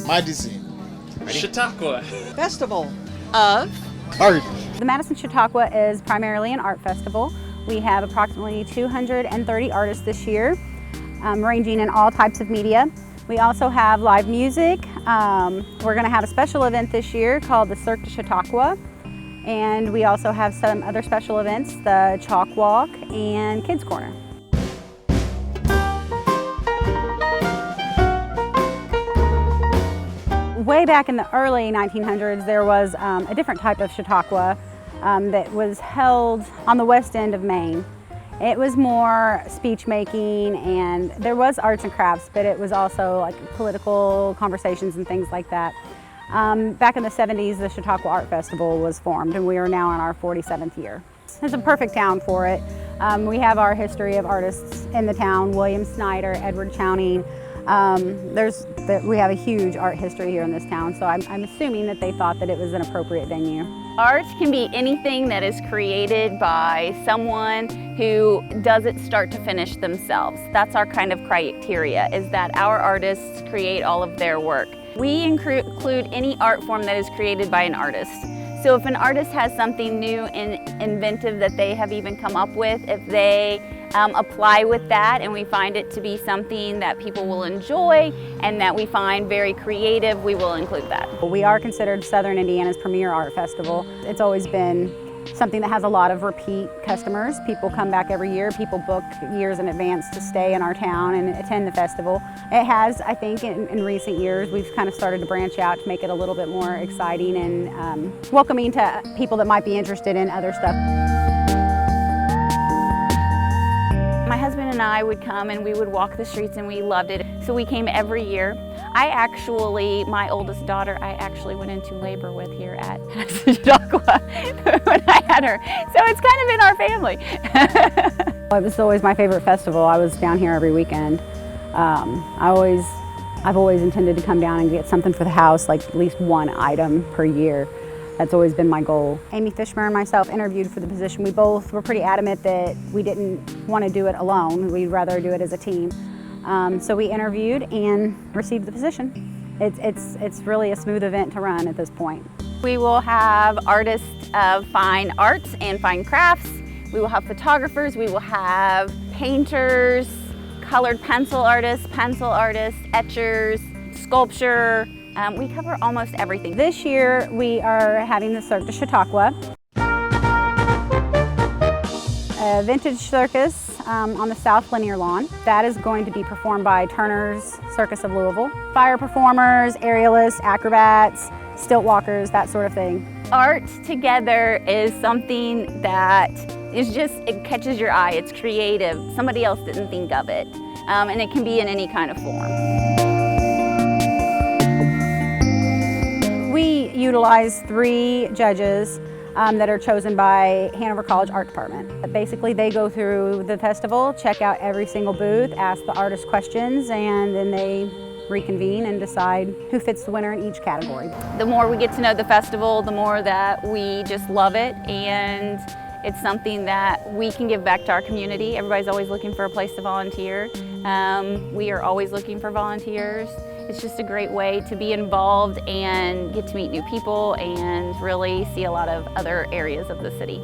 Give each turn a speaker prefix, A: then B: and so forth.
A: Madison
B: Chautauqua
C: Festival
D: of
A: Art.
E: The Madison Chautauqua is primarily an art festival. We have approximately 230 artists this year, ranging in all types of media. We also have live music. We're going to have a special event this year called the Cirque de Chautauqua. And we also have some other special events, the Chalk Walk and Kids Corner. Way back in the early 1900s, there was a different type of Chautauqua that was held on the west end of Maine. It was more speech making, and there was arts and crafts, but it was also like political conversations and things like that. Back in the 70s, the Chautauqua Art Festival was formed, and we are now in our 47th year. It's a perfect town for it. We have our history of artists in the town: William Snyder, Edward Chowning. We have a huge art history here in this town, so I'm assuming that they thought that it was an appropriate venue.
D: art can be anything that is created by someone who does it start to finish themselves. That's our kind of criteria, is that our artists create all of their work. We include any art form that is created by an artist. So if an artist has something new and inventive that they have even come up with, if they apply with that and we find it to be something that people will enjoy and that we find very creative, we will include that.
E: We are considered Southern Indiana's premier art festival. It's always been something that has a lot of repeat customers. People come back every year. People book years in advance to stay in our town and attend the festival. It has, I think, in recent years, we've kind of started to branch out to make it a little bit more exciting and welcoming to people that might be interested in other stuff.
D: My husband and I would come and we would walk the streets and we loved it. So we came every year. My oldest daughter, I actually went into labor with here at Madison Chautauqua when I had her. So it's kind of in our family.
E: It was always my favorite festival. I was down here every weekend. I've always intended to come down and get something for the house, like at least one item per year. That's always been my goal. Amy Fishmer and myself interviewed for the position. We both were pretty adamant that we didn't want to do it alone. We'd rather do it as a team. So we interviewed and received the position. It's really a smooth event to run at this point.
D: We will have artists of fine arts and fine crafts. We will have photographers. We will have painters, colored pencil artists, etchers, sculpture. We cover almost everything.
E: This year we are having the Cirque de Chautauqua, a vintage circus on the South Linear Lawn. That is going to be performed by Turner's Circus of Louisville. Fire performers, aerialists, acrobats, stilt walkers, that sort of thing.
D: Art together is something that is it catches your eye. It's creative. Somebody else didn't think of it. And it can be in any kind of form.
E: We utilize 3 judges that are chosen by Hanover College Art Department. Basically, they go through the festival, check out every single booth, ask the artist questions, and then they reconvene and decide who fits the winner in each category.
D: The more we get to know the festival, the more that we just love it, and it's something that we can give back to our community. Everybody's always looking for a place to volunteer. We are always looking for volunteers. It's just a great way to be involved and get to meet new people and really see a lot of other areas of the city.